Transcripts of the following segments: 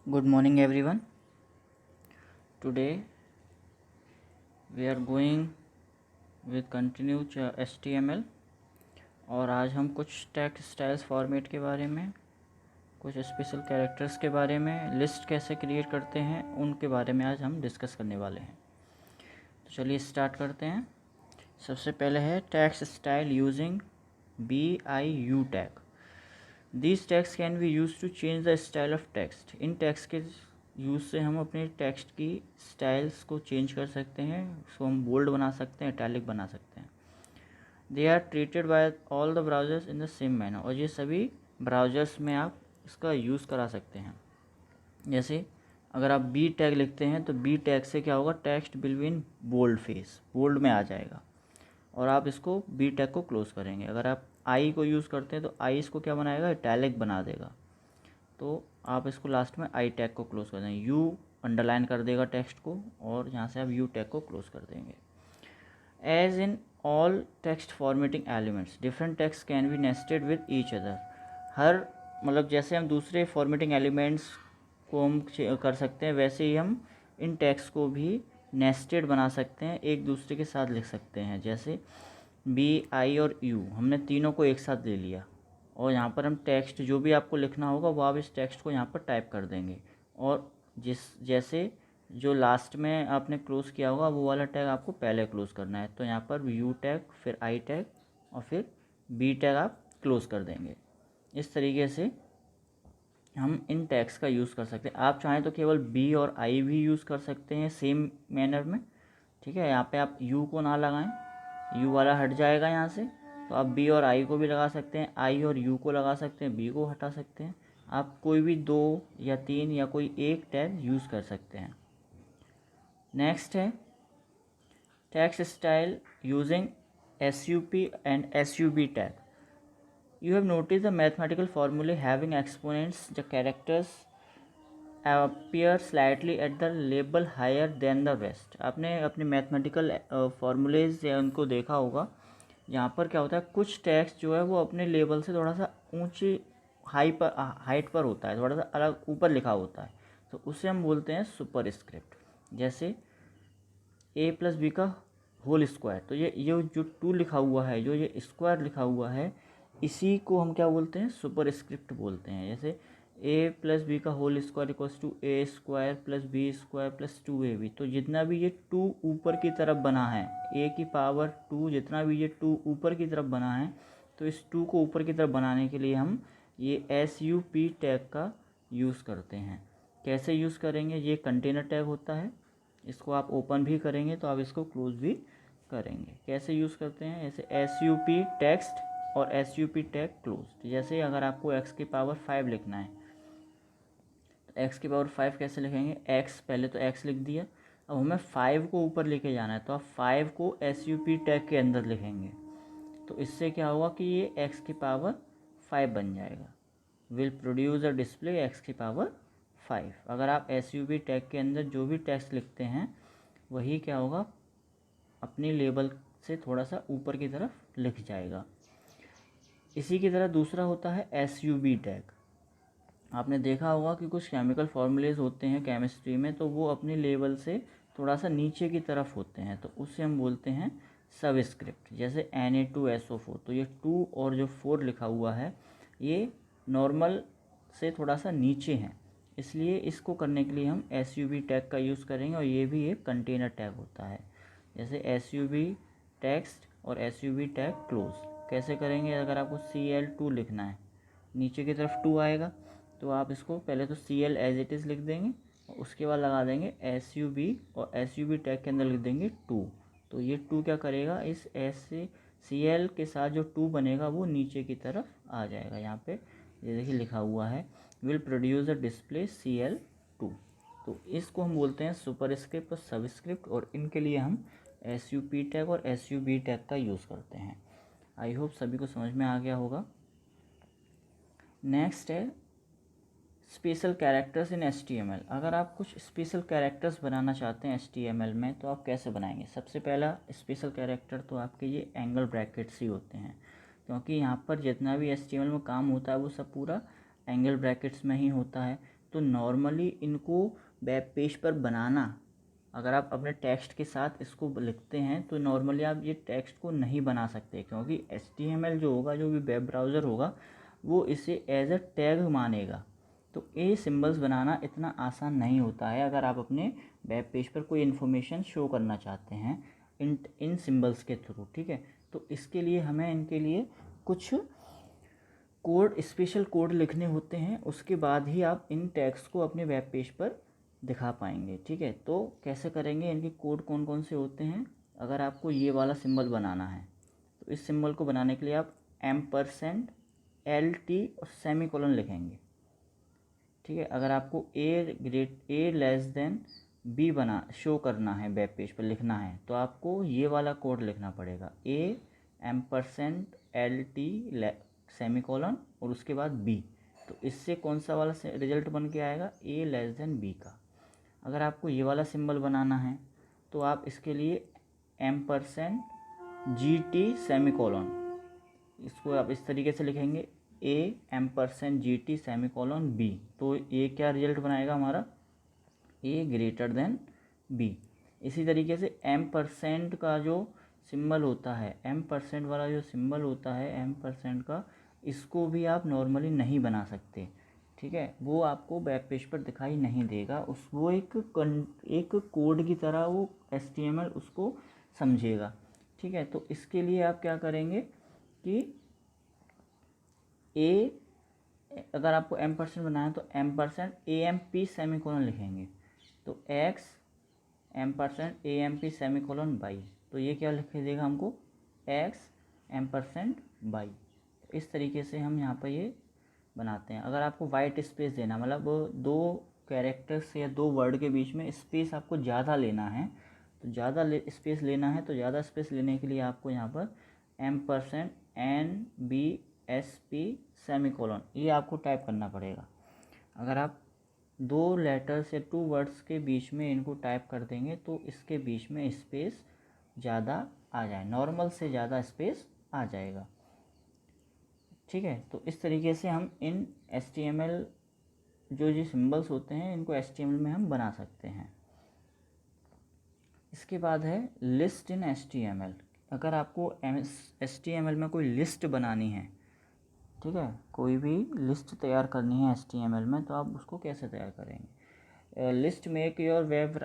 Good morning everyone. Today we are going with continue HTML और आज हम कुछ टेक्स्ट स्टाइल्स फॉर्मेट के बारे में, कुछ स्पेशल कैरेक्टर्स के बारे में, लिस्ट कैसे क्रिएट करते हैं उनके बारे में आज हम डिस्कस करने वाले हैं। तो चलिए स्टार्ट करते हैं। सबसे पहले है text style using BIU tag. These tags can be used to change the style of text. In tags के यूज़ से हम अपने टेक्स्ट की स्टाइल्स को चेंज कर सकते हैं, उसको हम बोल्ड बना सकते हैं, इटैलिक बना सकते हैं। They are treated by all the browsers in the same manner, और ये सभी ब्राउज़र्स में आप इसका यूज़ करा सकते हैं। जैसे अगर आप बी टैग लिखते हैं तो बी टैग से क्या होगा, text will be in bold face, bold में आ जाएगा और आप इसको बी टैग को क्लोज करेंगे। अगर आप आई को यूज़ करते हैं तो आई इसको क्या बनाएगा, इटैलिक बना देगा, तो आप इसको लास्ट में आई टैग को क्लोज कर देंगे। यू अंडरलाइन कर देगा टेक्स्ट को और यहाँ से आप यू टैग को क्लोज कर देंगे। As in all text formatting elements different text can be nested with each other. हर मतलब जैसे हम दूसरे फॉर्मेटिंग एलिमेंट्स को हम कर सकते हैं, वैसे ही हम इन टेक्स्ट को भी नेस्टेड बना सकते हैं, एक दूसरे के साथ लिख सकते हैं। जैसे बी, आई और यू हमने तीनों को एक साथ ले लिया और यहाँ पर हम टेक्स्ट जो भी आपको लिखना होगा वो आप इस टेक्स्ट को यहाँ पर टाइप कर देंगे, और जैसे जो लास्ट में आपने क्लोज़ किया होगा वो वाला टैग आपको पहले क्लोज़ करना है। तो यहाँ पर यू टैग, फिर आई टैग और फिर बी टैग आप क्लोज़ कर देंगे। इस तरीके से हम इन टैग्स का यूज़ कर सकते हैं। आप चाहें तो केवल बी और आई भी यूज़ कर सकते हैं सेम मैनर में, ठीक है। यहाँ पे आप यू को ना लगाएं, यू वाला हट जाएगा यहाँ से, तो आप बी और आई को भी लगा सकते हैं, आई और यू को लगा सकते हैं, बी को हटा सकते हैं। आप कोई भी 2 या 3 या कोई एक टैग यूज़ कर सकते हैं। नेक्स्ट है text style using SUP and SUB tag. You have noticed the mathematical formulae having exponents, the characters appear slightly at the label higher than the rest. आपने अपने मैथमेटिकल फार्मूलेज या उनको देखा होगा। यहाँ पर क्या होता है, कुछ टेक्स्ट जो है वो अपने लेवल से थोड़ा सा ऊंची हाइट पर होता है, थोड़ा सा अलग ऊपर लिखा होता है, तो उसे हम बोलते हैं सुपर स्क्रिप्ट। जैसे A+B का होल स्क्वायर, तो ये जो 2 लिखा हुआ है, जो ये स्क्वायर लिखा हुआ है, इसी को हम क्या बोलते हैं, सुपर स्क्रिप्ट बोलते हैं। जैसे A+B का whole square equals to A² + B² + 2AB। तो जितना भी ये 2 ऊपर की तरफ बना है, A⁴ जितना भी ये 2 ऊपर की तरफ बना है, तो इस 2 को ऊपर की तरफ बनाने के लिए हम ये SUP टैग का यूज़ करते हैं। कैसे यूज़ करेंगे, ये कंटेनर टैग होता है, इसको आप ओपन भी करेंगे तो आप इसको क्लोज भी करेंगे। कैसे यूज़ करते हैं, जैसे SUP टेक्स्ट और SUP टैग क्लोज। जैसे अगर आपको x⁵ लिखना है तो x⁵ कैसे लिखेंगे, x पहले तो x लिख दिया, अब हमें 5 को ऊपर लेके जाना है तो आप 5 को SUP टैग के अंदर लिखेंगे। तो इससे क्या होगा कि ये x⁵ बन जाएगा, will produce a display x⁵। अगर आप SUP टैग के अंदर जो भी टेक्स्ट लिखते हैं वही क्या होगा, अपनी लेबल से थोड़ा सा ऊपर की तरफ लिख जाएगा। इसी की तरह दूसरा होता है SUB टैग। आपने देखा होगा कि कुछ केमिकल फॉर्मूलेज होते हैं केमिस्ट्री में, तो वो अपनी लेवल से थोड़ा सा नीचे की तरफ होते हैं, तो उससे हम बोलते हैं सबस्क्रिप्ट। जैसे Na2SO4, तो ये 2 और जो 4 लिखा हुआ है ये नॉर्मल से थोड़ा सा नीचे हैं, इसलिए इसको करने के लिए हम SUB टैग का यूज़ करेंगे, और ये भी एक कंटेनर टैग होता है। जैसे SUB टेक्स्ट और SUB टैग क्लोज कैसे करेंगे, अगर आपको Cl2 लिखना है, नीचे की तरफ 2 आएगा, तो आप इसको पहले तो Cl एज इट इज़ लिख देंगे और उसके बाद लगा देंगे SUB, और SUB टैग के अंदर लिख देंगे 2। तो ये 2 क्या करेगा, इस Cl के साथ जो 2 बनेगा वो नीचे की तरफ आ जाएगा। यहाँ पे ये देखिए लिखा हुआ है will produce a display Cl2। तो इसको हम बोलते हैं सुपर स्क्रिप्ट और सबस्क्रिप्ट, और इनके लिए हम SUP टैग और SUB टैग का यूज़ करते हैं। आई होप सभी को समझ में आ गया होगा। नेक्स्ट है स्पेशल कैरेक्टर्स इन HTML। अगर आप कुछ स्पेशल कैरेक्टर्स बनाना चाहते हैं HTML में तो आप कैसे बनाएंगे। सबसे पहला स्पेशल कैरेक्टर तो आपके ये एंगल ब्रैकेट्स ही होते हैं, क्योंकि यहाँ पर जितना भी HTML में काम होता है वो सब पूरा एंगल ब्रैकेट्स में ही होता है। तो नॉर्मली इनको वेब पेज पर बनाना, अगर आप अपने टेक्स्ट के साथ इसको लिखते हैं तो नॉर्मली आप ये टेक्स्ट को नहीं बना सकते, क्योंकि HTML जो होगा, जो भी वेब ब्राउज़र होगा, वो इसे एज अ टैग मानेगा। तो ये सिंबल्स बनाना इतना आसान नहीं होता है अगर आप अपने वेब पेज पर कोई इन्फॉर्मेशन शो करना चाहते हैं इन सिंबल्स के थ्रू, ठीक है। तो इसके लिए हमें इनके लिए कुछ कोड, स्पेशल कोड लिखने होते हैं, उसके बाद ही आप इन टैग्स को अपने वेब पेज पर दिखा पाएंगे, ठीक है। तो कैसे करेंगे, इनके कोड कौन कौन से होते हैं। अगर आपको ये वाला सिंबल बनाना है तो इस सिंबल को बनाने के लिए आप %LT और सेमीकोलन लिखेंगे, ठीक है। अगर आपको A लेस देन B बना शो करना है, वेब पेज पर लिखना है, तो आपको ये वाला कोड लिखना पड़ेगा, $LT सेमीकोलन और उसके बाद B। तो इससे कौन सा वाला रिजल्ट बन के आएगा, A लेस देन B का। अगर आपको ये वाला सिंबल बनाना है तो आप इसके लिए $GT सेमीकोलन, इसको आप इस तरीके से लिखेंगे, $GT सेमीकोलन B। तो ये क्या रिजल्ट बनाएगा हमारा, A ग्रेटर देन B। इसी तरीके से M% का जो सिंबल होता है, M% वाला जो सिंबल होता है M% का, इसको भी आप नॉर्मली नहीं बना सकते, ठीक है। वो आपको वेब पेज पर दिखाई नहीं देगा, वो एक कोड की तरह वो HTML उसको समझेगा, ठीक है। तो इसके लिए आप क्या करेंगे कि अगर आपको M% बनाना है तो %AMP सेमीकोलन लिखेंगे, तो X %AMP सेमीकोलन Y। तो ये क्या लिख देगा हमको, X %Y। इस तरीके से हम यहाँ पर ये बनाते हैं। अगर आपको वाइट स्पेस देना, मतलब दो कैरेक्टर्स या दो वर्ड के बीच में स्पेस आपको ज़्यादा लेना है, तो ज़्यादा स्पेस लेना है, तो ज़्यादा स्पेस लेने के लिए आपको यहाँ पर %NBSP सेमीकोलन ये आपको टाइप करना पड़ेगा। अगर आप दो लेटर्स या 2 वर्ड्स के बीच में इनको टाइप कर देंगे तो इसके बीच में स्पेस ज़्यादा आ जाए, नॉर्मल से ज़्यादा स्पेस आ जाएगा, ठीक है। तो इस तरीके से हम इन HTML जो सिंबल्स होते हैं, इनको HTML में हम बना सकते हैं। इसके बाद है लिस्ट इन HTML। अगर आपको HTML में कोई लिस्ट बनानी है, ठीक है, कोई भी लिस्ट तैयार करनी है HTML में, तो आप उसको कैसे तैयार करेंगे। List make your web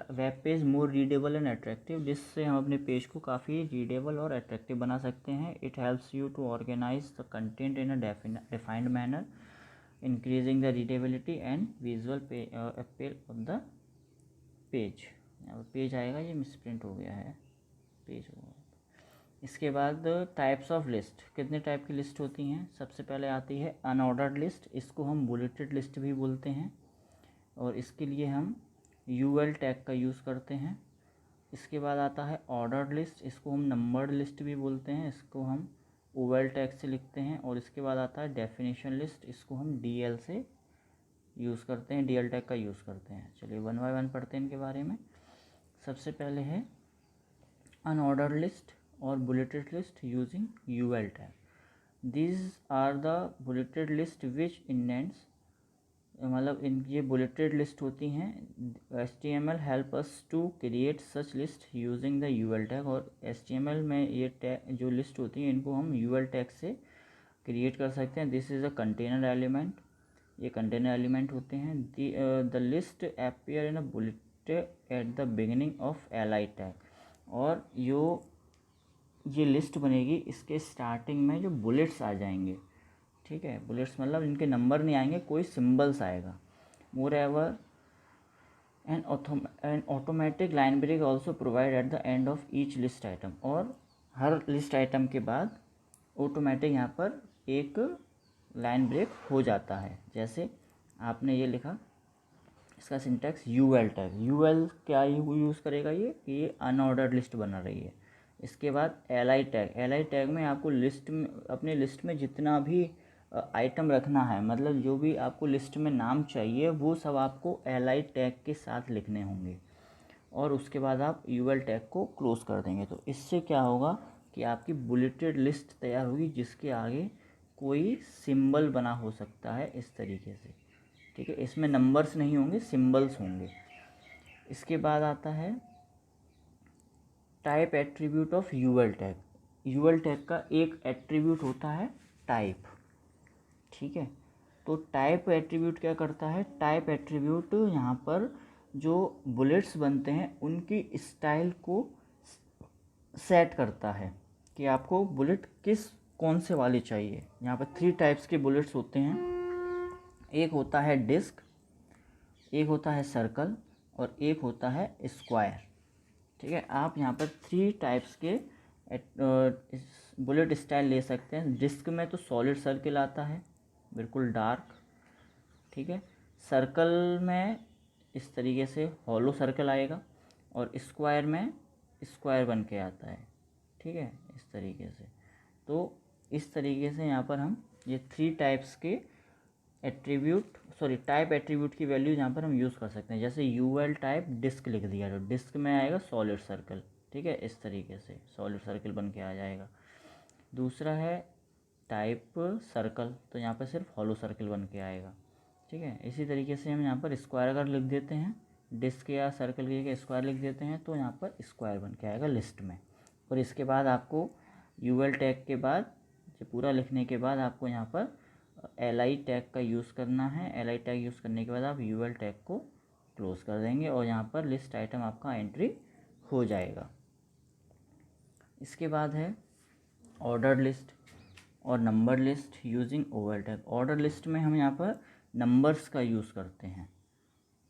page more readable and attractive, जिससे हम अपने पेज को काफ़ी रीडेबल और अट्रैक्टिव बना सकते हैं। It helps you to organise the content in a defined manner, increasing the readability and visual appeal of the page. यहाँ पर पेज आएगा, ये मिसप्रिंट हो गया है, पेज होगा। इसके बाद टाइप्स ऑफ लिस्ट, कितने टाइप की लिस्ट होती हैं। सबसे पहले आती है अनऑर्डर्ड लिस्ट, इसको हम बुलेटेड लिस्ट भी बोलते हैं, और इसके लिए हम UL टैग का यूज़ करते हैं। इसके बाद आता है ऑर्डर्ड लिस्ट, इसको हम नंबर्ड लिस्ट भी बोलते हैं, इसको हम OL टैग से लिखते हैं। और इसके बाद आता है डेफिनेशन लिस्ट, इसको हम DL से यूज़ करते हैं, DL टैग का यूज़ करते हैं। चलिए 1 बाय 1 पढ़ते हैं इनके बारे में। सबसे पहले है अनऑर्डर्ड लिस्ट और bulleted list using UL tag. These are the bulleted list which indents, मतलब इन ये बुलेटेड लिस्ट होती हैं। HTML help us to create such list using the UL tag, और HTML में ये टैग जो लिस्ट होती है इनको हम UL टैग से क्रिएट कर सकते हैं। This is a container element, ये कंटेनर एलिमेंट होते हैं। The list appear in a bullet at the beginning of LI tag, और ये लिस्ट बनेगी, इसके स्टार्टिंग में जो बुलेट्स आ जाएंगे, ठीक है। बुलेट्स मतलब इनके नंबर नहीं आएंगे, कोई सिंबल्स आएगा। Moreover an automatic line break also provide at the end of each list item, और हर लिस्ट आइटम के बाद ऑटोमेटिक यहाँ पर एक लाइन ब्रेक हो जाता है। जैसे आपने ये लिखा, इसका सिंटैक्स UL टैग, UL क्या यूज़ करेगा, ये अनऑर्डर्ड लिस्ट बना रही है। इसके बाद LI टैग में आपको लिस्ट में, अपने लिस्ट में जितना भी आइटम रखना है, मतलब जो भी आपको लिस्ट में नाम चाहिए वो सब आपको LI टैग के साथ लिखने होंगे, और उसके बाद आप UL टैग को क्लोज कर देंगे। तो इससे क्या होगा कि आपकी बुलेटेड लिस्ट तैयार होगी, जिसके आगे कोई सिंबल बना हो सकता है इस तरीके से, ठीक है, इसमें नंबर्स नहीं होंगे, सिंबल्स होंगे। इसके बाद आता है type attribute of UL tag. UL tag का एक एट्रीब्यूट होता है टाइप, ठीक है। तो टाइप एट्रीब्यूट क्या करता है, टाइप एट्रीब्यूट यहाँ पर जो बुलेट्स बनते हैं उनकी स्टाइल को सेट करता है कि आपको बुलेट कौन से वाले चाहिए। यहाँ पर 3 टाइप्स के बुलेट्स होते हैं, एक होता है डिस्क, एक होता है सर्कल और एक होता है स्क्वायर, ठीक है। आप यहाँ पर 3 टाइप्स के बुलेट स्टाइल ले सकते हैं। डिस्क में तो सॉलिड सर्किल आता है, बिल्कुल डार्क, ठीक है। सर्कल में इस तरीके से हॉलो सर्कल आएगा और स्क्वायर में स्क्वायर बन के आता है, ठीक है, इस तरीके से। तो इस तरीके से यहाँ पर हम ये 3 टाइप्स के टाइप एट्रीब्यूट की वैल्यू यहाँ पर हम यूज़ कर सकते हैं। जैसे यूएल टाइप डिस्क लिख दिया तो डिस्क में आएगा सॉलिड सर्कल, ठीक है, इस तरीके से सॉलिड सर्कल बन के आ जाएगा। दूसरा है टाइप सर्कल, तो यहाँ पर सिर्फ हॉलो सर्कल बन के आएगा, ठीक है। इसी तरीके से हम यहाँ पर स्क्वायर अगर लिख देते हैं, डिस्क या सर्कल की जगह स्क्वायर लिख देते हैं तो यहाँ पर स्क्वायर बन के आएगा लिस्ट में। और इसके बाद आपको यूएल टैग के बाद जो पूरा लिखने के बाद आपको यहाँ पर एल टैग का यूज़ करना है। एल टैग यूज़ करने के बाद आप यूएल टैग को क्लोज कर देंगे और यहाँ पर लिस्ट आइटम आपका एंट्री हो जाएगा। इसके बाद है ऑर्डर लिस्ट और number list using Oval tag. Order list में हम यहाँ पर नंबर्स का यूज़ करते हैं,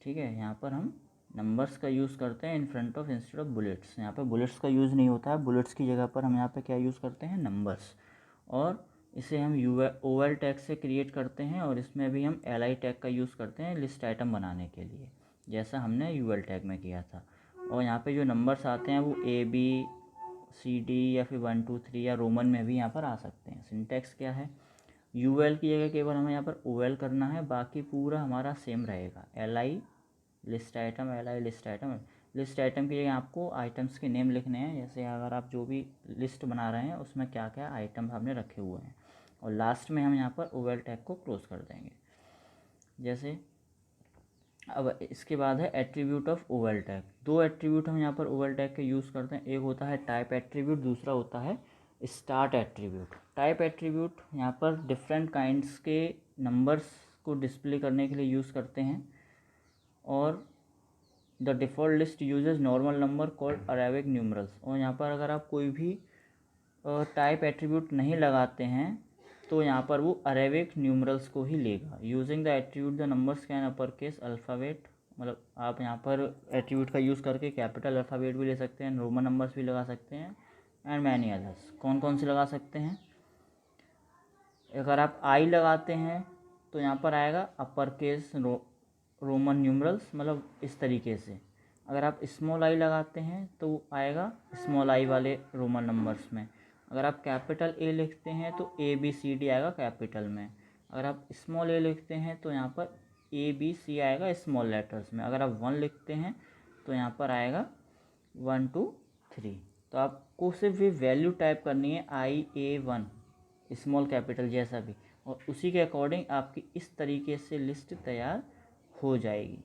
ठीक है। यहाँ पर हम नंबर्स का यूज़ करते हैं in front of instead of bullets. यहाँ पर बुलेट्स का यूज़ नहीं होता है, बुलेट्स की जगह पर हम यहाँ पर क्या यूज़ करते हैं, नंबर्स। और इसे हम ओवल टैग से क्रिएट करते हैं और इसमें भी हम एल टैग का यूज़ करते हैं लिस्ट आइटम बनाने के लिए, जैसा हमने यूएल टैग में किया था। और यहाँ पे जो नंबर्स आते हैं वो ABCD या फिर 1 2 3 या रोमन में भी यहाँ पर आ सकते हैं। सिंटैक्स क्या है, यूएल की जगह केवल हमें यहाँ पर ओएल करना है, बाकी पूरा हमारा सेम रहेगा। LI list item, LI list item. List item की जगह आपको आइटम्स के नेम लिखने हैं, जैसे अगर आप जो भी लिस्ट बना रहे हैं उसमें क्या क्या आइटम हमने रखे हुए हैं। और लास्ट में हम यहाँ पर ओवल टैग को क्लोज कर देंगे। जैसे अब इसके बाद है attribute of Oval tag. 2 attribute हम यहाँ पर ओवल टैग के यूज़ करते हैं, एक होता है टाइप एट्रीब्यूट, दूसरा होता है स्टार्ट एट्रीब्यूट। टाइप एट्रीब्यूट यहाँ पर डिफरेंट काइंड्स के नंबर्स को डिस्प्ले करने के लिए यूज़ करते हैं। और the default list uses normal number called Arabic numerals. और यहाँ पर अगर आप कोई भी टाइप एट्रीब्यूट नहीं लगाते हैं तो यहाँ पर वो अरेबिक न्यूमरल्स को ही लेगा। Using the attribute the numbers can upper case alphabet, मतलब आप यहाँ पर एट्रीब्यूट का यूज़ करके कैपिटल अल्फ़ाबेट भी ले सकते हैं, रोमन नंबर्स भी लगा सकते हैं एंड मैनी अदर्स। कौन कौन से लगा सकते हैं, अगर आप आई लगाते हैं तो यहाँ पर आएगा अपर केस रोमन न्यूमरल्स, मतलब इस तरीके से। अगर आप स्मॉल आई लगाते हैं तो आएगा स्मॉल आई वाले रोमन नंबर्स में। अगर आप कैपिटल ए लिखते हैं तो ABCD आएगा कैपिटल में। अगर आप स्मॉल ए लिखते हैं तो यहाँ पर ABC आएगा स्मॉल लेटर्स में। अगर आप 1 लिखते हैं तो यहाँ पर आएगा 1 2 3। तो आपको सिर्फ ये वैल्यू टाइप करनी है IA1 स्मॉल कैपिटल जैसा भी, और उसी के अकॉर्डिंग आपकी इस तरीके से लिस्ट तैयार हो जाएगी,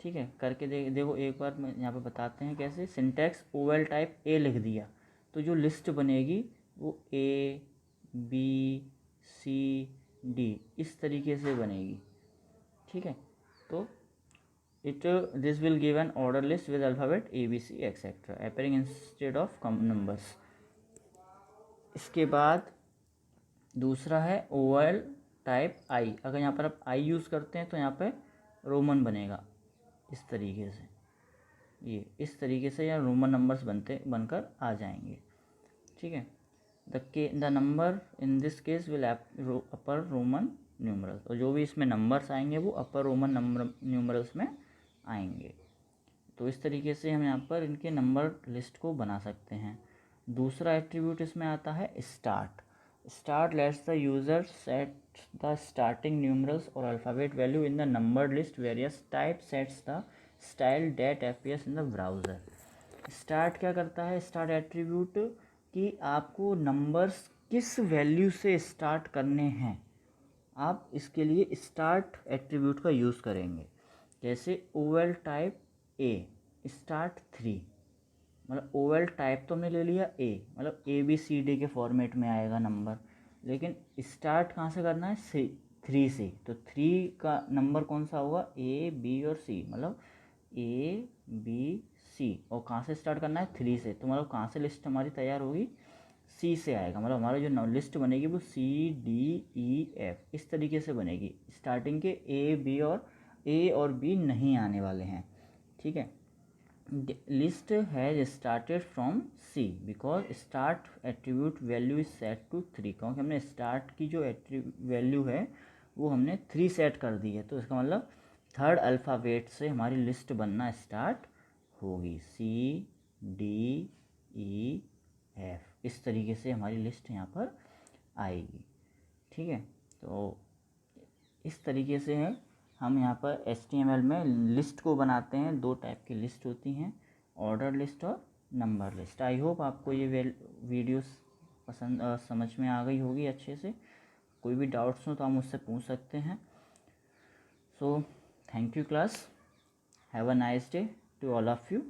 ठीक है। करके देखो एक बार मैं यहाँ पे बताते हैं कैसे। सिंटैक्स ओवल टाइप A लिख दिया तो जो लिस्ट बनेगी वो ABCD इस तरीके से बनेगी, ठीक है। तो this will give an order list with alphabet ABC etcetera appearing instead of numbers. इसके बाद दूसरा है ओवल टाइप आई। अगर यहाँ पर आप आई यूज़ करते हैं तो यहाँ पे रोमन बनेगा इस तरीके से, ये इस तरीके से या रोमन नंबर्स बनकर आ जाएंगे, ठीक है। The number in this case will upper Roman numerals, और जो भी इसमें नंबर्स आएंगे वो अपर रोमन नंबर न्यूमरल्स में आएंगे। तो इस तरीके से हम यहाँ पर इनके नंबर लिस्ट को बना सकते हैं। दूसरा एट्रीब्यूट इसमें आता है start. Start lets the user set the starting numerals और alphabet value in the number list various type sets the style that appears in the browser. Start क्या करता है, स्टार्ट एट्रीब्यूट कि आपको नंबर्स किस वैल्यू से स्टार्ट करने हैं, आप इसके लिए स्टार्ट एट्रीब्यूट का यूज़ करेंगे। जैसे ओवल टाइप ए स्टार्ट 3, मतलब ओवल टाइप तो हमने ले लिया ए, मतलब ABCD के फॉर्मेट में आएगा नंबर, लेकिन स्टार्ट कहाँ से करना है, 3 से। तो 3 का नंबर कौन सा होगा, A B और C, मतलब ABC, और कहाँ से स्टार्ट करना है, 3 से। तो मतलब कहाँ से लिस्ट हमारी तैयार होगी, C से आएगा। मतलब हमारी जो लिस्ट बनेगी वो CDEF इस तरीके से बनेगी। स्टार्टिंग के A और B नहीं आने वाले हैं, ठीक है। List has started from C because start attribute value is set to 3, क्योंकि हमने स्टार्ट की जो वैल्यू है वो हमने 3 सेट कर दी है। तो इसका मतलब थर्ड अल्फ़ाबेट से हमारी लिस्ट बनना स्टार्ट होगी, CDEF इस तरीके से हमारी लिस्ट यहाँ पर आएगी, ठीक है। तो इस तरीके से है हम यहाँ पर HTML में लिस्ट को बनाते हैं। 2 टाइप की लिस्ट होती हैं, ऑर्डर लिस्ट और नंबर लिस्ट। आई होप आपको ये वीडियोस पसंद समझ में आ गई होगी अच्छे से। कोई भी डाउट्स हो तो आप मुझसे पूछ सकते हैं। So thank you class, have a nice day to all of you.